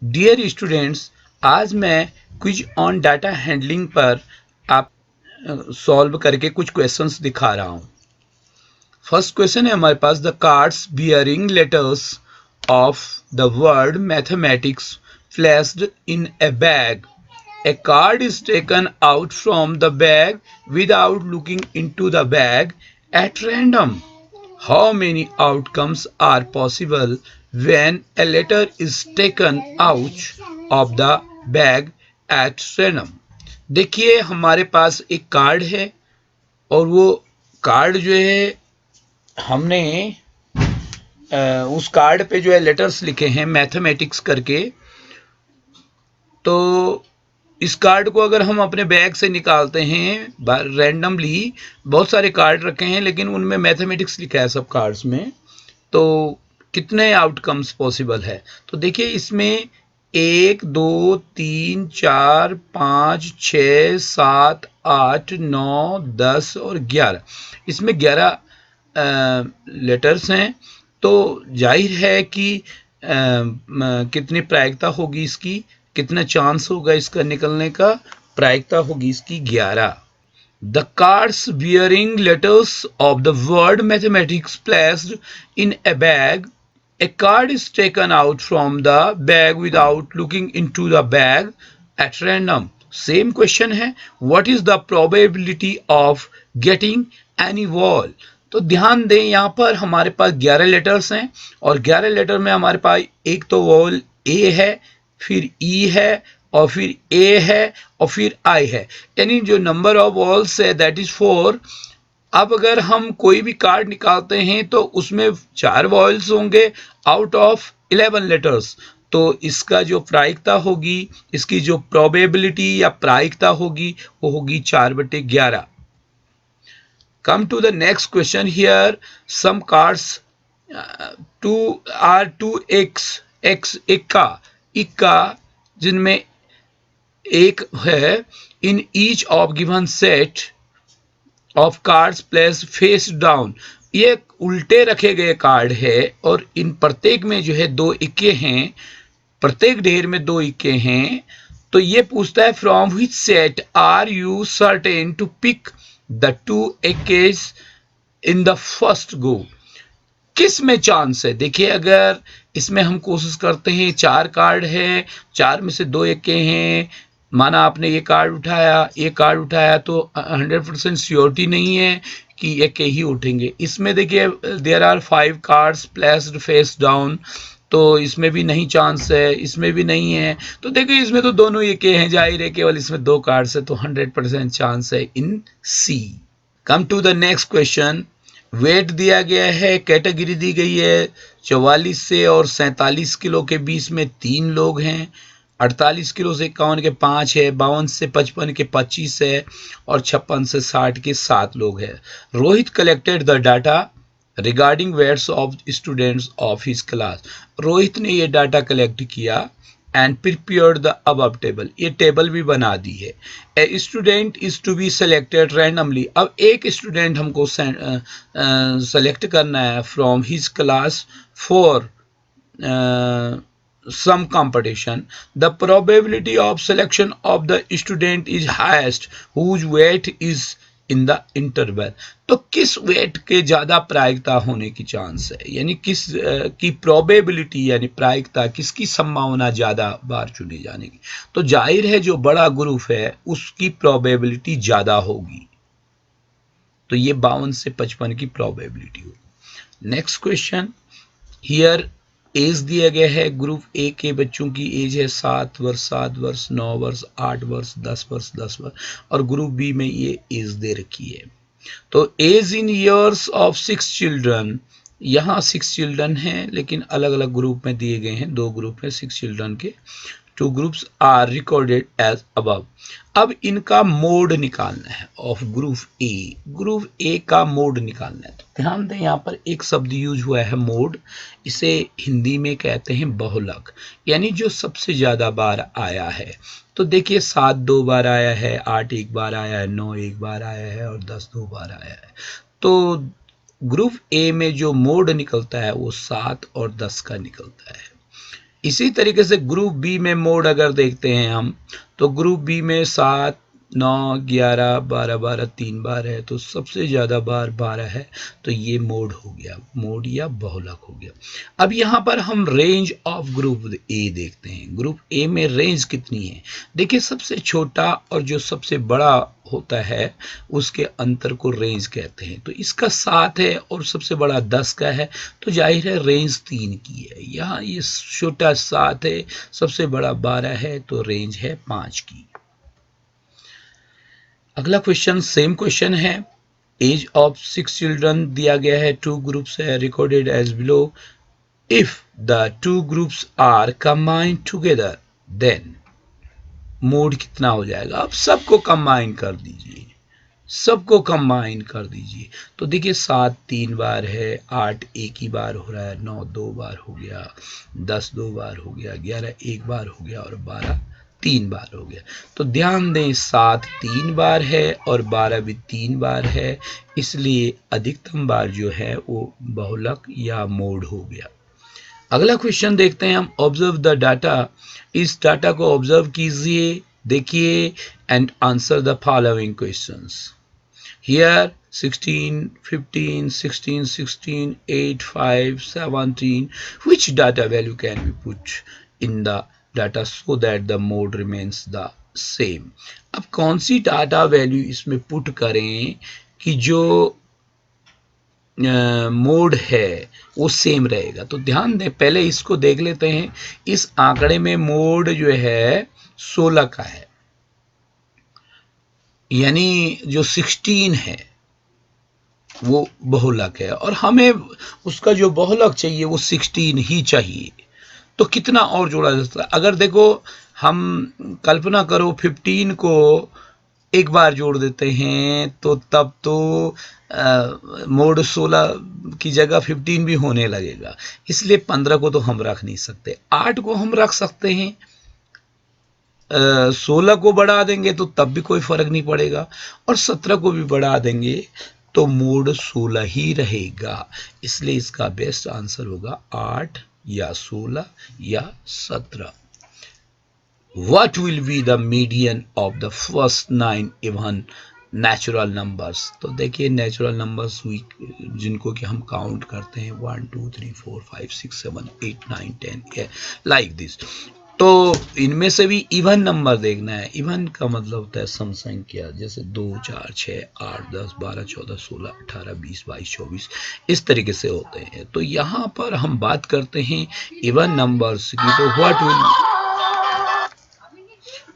Dear students, आज मैं quiz on data handling पर आप सॉल्व करके कुछ क्वेश्चंस दिखा रहा हूँ। फर्स्ट क्वेश्चन है हमारे पास, the cards bearing letters of the word mathematics placed in a bag. A card is taken out from the bag without looking into the bag at random. How many outcomes are possible when a letter is taken out of the bag at random? देखिए हमारे पास एक card है और वो card जो है हमने उस कार्ड पे जो है लेटर्स लिखे हैं मैथमेटिक्स करके। तो इस कार्ड को अगर हम अपने बैग से निकालते हैं रैंडमली, बहुत सारे कार्ड रखे हैं लेकिन उनमें मैथमेटिक्स लिखा है सब कार्ड्स में, तो कितने आउटकम्स पॉसिबल है? तो देखिए इसमें 1 2 3 4 5 6 7 8 9 10 और 11, इसमें 11 लेटर्स हैं। तो जाहिर है कि कितनी प्रायिकता होगी इसकी, कितना चांस होगा इसका निकलने का? प्रायिकता होगी इसकी 11। The cards bearing letters of the word mathematics placed in a bag. A card is taken out from the bag without looking into the bag at random. Same question है, what is the probability of getting any vowel? तो ध्यान दें यहाँ पर हमारे पास 11 letters हैं और 11 letter में हमारे पास एक तो वॉवल ए है, फिर ई है और फिर ए है और फिर आई है, यानी जो नंबर ऑफ वॉवल्स है दैट इज 4। अब अगर हम कोई भी कार्ड निकालते हैं तो उसमें 4 वॉवल्स होंगे आउट ऑफ 11 लेटर्स। तो इसका जो प्रायिकता होगी, इसकी जो प्रोबेबिलिटी या प्रायिकता होगी वो होगी 4/11। Come to the next question here. Some cards are 2x, x इक्का जिनमें एक है। In each of given set of cards placed face down, ये उल्टे रखे गए कार्ड है और इन प्रत्येक में जो है 2 इक्के हैं, प्रत्येक ढेर में 2 इक्के हैं। तो ये पूछता है from which set are you certain to pick the 2 aces in the first go? किस में चांस है? देखिए अगर इसमें हम कोशिश करते हैं, 4 कार्ड है, 4 में से 2 इक्के हैं, माना आपने ये कार्ड उठाया तो 100% श्योरिटी नहीं है कि इक्के ही उठेंगे। इसमें देखिए there are 5 cards placed face down, तो इसमें भी नहीं चांस है, इसमें भी नहीं है। तो देखिए इसमें तो दोनों इक्के हैं, जाहिर है केवल इसमें 2 कार्ड्स है, तो 100% चांस है in C. Come to the next question. Weight दिया गया है, कैटेगरी दी गई है, 44 से और 47 किलो के बीच में 3 लोग हैं, 48 किलो से 51 के 5 है, 52 से 55 के 25 है और 56 से 60 के 7 लोग हैं। Rohit collected the data regarding weights of students of his class. Rohit ने ये डाटा कलेक्ट किया and prepared the above table, ये टेबल भी बना दी है। A student is to be selected randomly, अब एक स्टूडेंट हमको सेलेक्ट करना है from his class for some competition. The probability of selection of the student is highest whose weight is in the interval. तो किस वेट के ज्यादा प्रायिकता होने की चांस है, यानी किस की प्रोबेबिलिटी यानी प्रायिकता, किसकी संभावना ज्यादा बार चुनी जाने की? तो जाहिर है जो बड़ा ग्रुप है उसकी प्रोबेबिलिटी ज्यादा होगी, तो ये 52 से 55 की प्रोबेबिलिटी होगी। नेक्स्ट क्वेश्चन हियर, एज दिया गया है, ग्रुप ए के बच्चों की एज है 7 वर्ष 9 वर्ष 8 वर्ष 10 वर्ष 10 वर्ष, और ग्रुप बी में ये एज दे रखी है। तो age in years of 6 children, यहाँ 6 चिल्ड्रन हैं लेकिन अलग अलग ग्रुप में दिए गए हैं, 2 ग्रुप हैं 6 चिल्ड्रन के। 2 groups are recorded as above. अब इनका मोड निकालना है of group A, group A का मोड निकालना है। तो ध्यान दें यहाँ पर एक शब्द यूज हुआ है मोड, इसे हिंदी में कहते हैं बहुलक, यानी जो सबसे ज्यादा बार आया है। तो देखिए 7 2 बार आया है, 8 1 बार आया है, 9 1 बार आया है और 10 2 बार आया है। तो ग्रुप ए में जो मोड निकलता है वो 7 और 10 का निकलता है। इसी तरीके से ग्रुप बी में मोड अगर देखते हैं हम, तो ग्रुप बी में 7, 9, 11, 12, 12 3 बार है, तो सबसे ज़्यादा बार 12 है, तो ये मोड हो गया, मोड या बहुलक हो गया। अब यहाँ पर हम रेंज ऑफ ग्रुप ए देखते हैं। ग्रुप ए में रेंज कितनी है? देखिए, सबसे छोटा और जो सबसे बड़ा होता है उसके अंतर को रेंज कहते हैं। तो इसका 7 है और सबसे बड़ा 10 का है, तो जाहिर है रेंज 3 की है। यहाँ ये छोटा 7 है, सबसे बड़ा 12 है, तो रेंज है 5 की। अगला क्वेश्चन सेम क्वेश्चन है। एज ऑफ 6 चिल्ड्रन दिया गया है, 2 ग्रुप्स है, recorded as below. If the 2 groups are combined together then mode कितना हो जाएगा? अब सबको कंबाइन कर दीजिए, सबको कंबाइन कर दीजिए। तो देखिए 7 3 बार है, 8 एक ही बार हो रहा है, 9 2 बार हो गया, 10 2 बार हो गया, 11 एक बार हो गया और 12 3 बार हो गया। तो ध्यान दें 7 3 बार है और 12 भी 3 बार है, इसलिए अधिकतम बार जो है वो बहुलक या मोड हो गया। अगला क्वेश्चन देखते हैं हम। Observe the data. इस डाटा को ऑब्जर्व कीजिए, देखिए and answer the following questions. Here 16, 15, 16, 16, 8, 5, 17. Which data value can we put in the data so that the mode remains the same? अब कौन सी डाटा वैल्यू इसमें पुट करें कि जो मोड है वो सेम रहेगा? तो ध्यान दें, पहले इसको देख लेते हैं। इस आंकड़े में मोड जो है 16 का है, यानी जो 16 है वो बहुलक है, और हमें उसका जो बहुलक चाहिए वो 16 ही चाहिए। तो कितना और जोड़ा जा सकता है? अगर देखो, हम कल्पना करो 15 को एक बार जोड़ देते हैं, तो तब तो मोड 16 की जगह 15 भी होने लगेगा, इसलिए 15 को तो हम रख नहीं सकते। 8 को हम रख सकते हैं, 16 को बढ़ा देंगे तो तब भी कोई फर्क नहीं पड़ेगा, और 17 को भी बढ़ा देंगे तो मोड 16 ही रहेगा। इसलिए इसका बेस्ट आंसर होगा 8 या 16 या 17। What will be the median of the first 9 even natural numbers? तो देखिए नेचुरल नंबर्स जिनको कि हम काउंट करते हैं 1 2 3 4 5 6 7 8 9 10 लाइक दिस। तो इनमें से भी इवन नंबर देखना है। इवन का मतलब होता है सम संख्या, जैसे 2 4 6 8 10 12 14 16 18 20 22 24 इस तरीके से होते हैं। तो यहाँ पर हम बात करते हैं इवन नंबर्स की। तो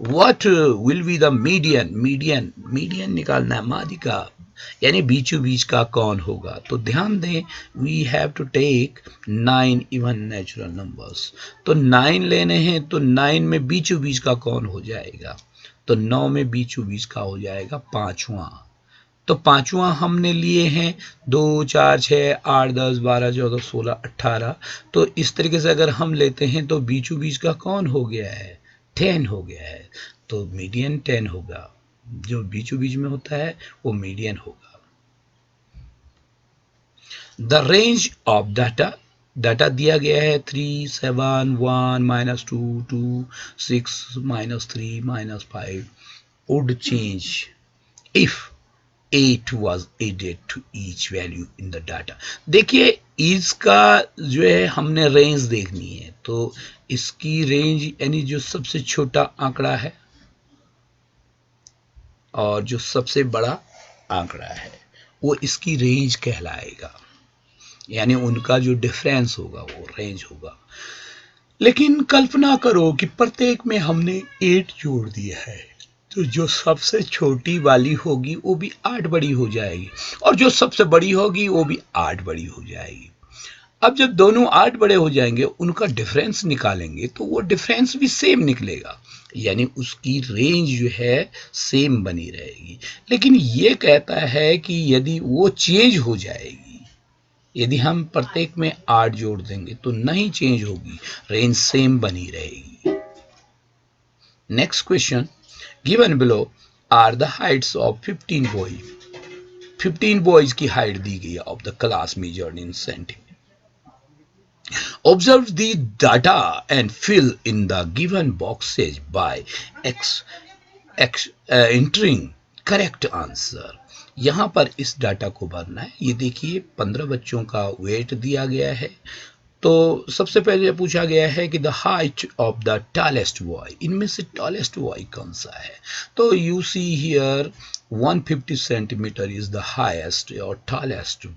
what will be the median? Median निकालना है, मादिका यानी बीचों बीच का कौन होगा? तो ध्यान दें, we have to take 9 even natural numbers. तो 9 लेने हैं, तो 9 में बीचों बीच का कौन हो जाएगा? तो 9 में बीचों बीच का हो जाएगा पांचवा। तो पांचवा हमने लिए हैं 2 4 6 8 10 12 14 16 18। तो इस तरीके से अगर हम लेते हैं तो बीचों बीच का कौन हो गया है? 10 हो गया है। तो मीडियन 10 होगा, जो बीचों बीच में होता है वो मीडियन होगा। The range of data. Data दिया गया है 3 7 1 -2 2 6 -3 -5 would change if 8 was added to each value in the data। देखिए इसका जो है हमने रेंज देखनी है, तो इसकी रेंज यानी जो सबसे छोटा आंकड़ा है और जो सबसे बड़ा आंकड़ा है वो इसकी रेंज कहलाएगा, यानी उनका जो डिफरेंस होगा वो रेंज होगा। लेकिन कल्पना करो कि प्रत्येक में हमने 8 जोड़ दिया है, तो जो सबसे छोटी वाली होगी वो भी 8 बड़ी हो जाएगी, और जो सबसे बड़ी होगी वो भी 8 बड़ी हो जाएगी। अब जब दोनों 8 बड़े हो जाएंगे, उनका डिफरेंस निकालेंगे तो वो डिफरेंस भी सेम निकलेगा, यानी उसकी रेंज जो है सेम बनी रहेगी। लेकिन ये कहता है कि यदि वो चेंज हो जाएगी, यदि हम प्रत्येक में 8 जोड़ देंगे तो नहीं चेंज होगी, रेंज सेम बनी रहेगी। Next question, given below are the heights of 15 boys. 15 boys की हाइट दी गई है of the class measured in centimetre. Observe the data and fill in the given boxes by X, entering correct answer. यहाँ पर इस data को भरना है। ये देखिए 15 बच्चों का वेट दिया गया है। तो सबसे पहले पूछा गया है कि the height of the tallest boy, इनमें से टॉलेस्ट बॉय कौन सा है? तो you see here 150 centimetre is the highest और टॉलेस्ट,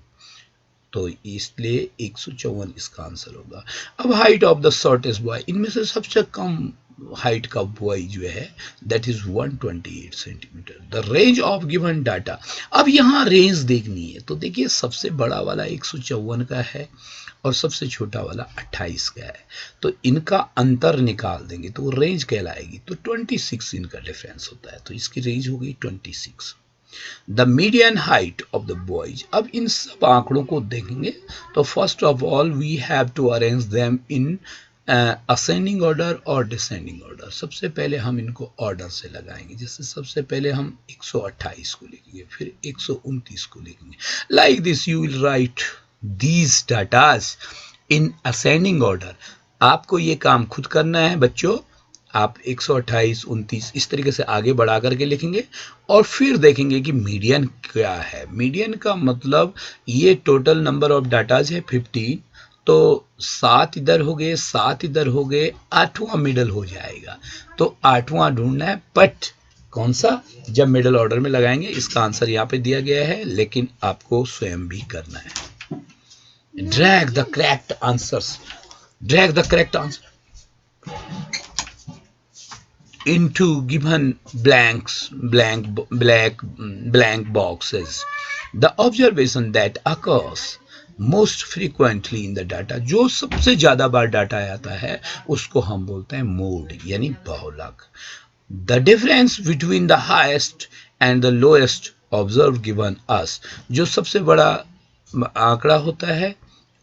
तो इसलिए 154 इसका आंसर होगा। अब height of the shortest boy, इनमें से सबसे कम हाइट का बॉय जो है that is 128 centimetre. The range of given data, अब यहाँ रेंज देखनी है। तो देखिए सबसे बड़ा वाला 154 का है और सबसे छोटा वाला 28 का है, तो इनका अंतर निकाल देंगे तो वो रेंज कहलाएगी। तो 26 इनका डिफरेंस होता है, तो इसकी रेंज हो गई 26। The median height of the boys, अब इन सब आंकड़ों को देखेंगे तो first of all we have to arrange them in ascending order और डिसेंडिंग ऑर्डर। सबसे पहले हम इनको ऑर्डर से लगाएंगे। जैसे सबसे पहले हम 128 को लिखेंगे, फिर 129 को लिखेंगे। Like this you will write these datas in ascending order. आपको ये काम खुद करना है बच्चों। आप 128, 29 इस तरीके से आगे बढ़ा करके लिखेंगे और फिर देखेंगे कि मीडियन क्या है। मीडियन का मतलब ये टोटल नंबर ऑफ डाटाज है 15, तो 7 इधर हो गए, 7 इधर हो गए, 8वां मिडल हो जाएगा। तो 8वां ढूंढना है, बट कौन सा? जब मिडल ऑर्डर में लगाएंगे। इसका आंसर यहाँ पे दिया गया है, लेकिन आपको स्वयं भी करना है। Drag the correct answers, drag the correct answer into given blank boxes. The observation that occurs most frequently in the data, जो सबसे ज्यादा बार डाटा आता है उसको हम बोलते हैं मोड यानी बहुलक। The difference between the highest and the lowest observed given us, जो सबसे बड़ा आंकड़ा होता है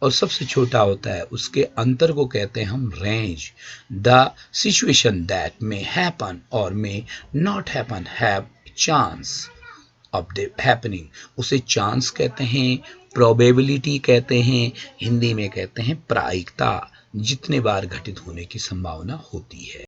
और सबसे छोटा होता है उसके अंतर को कहते हैं हम range. The situation that may happen or may not happen have chance of the happening, उसे चांस कहते हैं, प्रोबेबिलिटी कहते हैं, हिंदी में कहते हैं प्रायिकता, जितने बार घटित होने की संभावना होती है।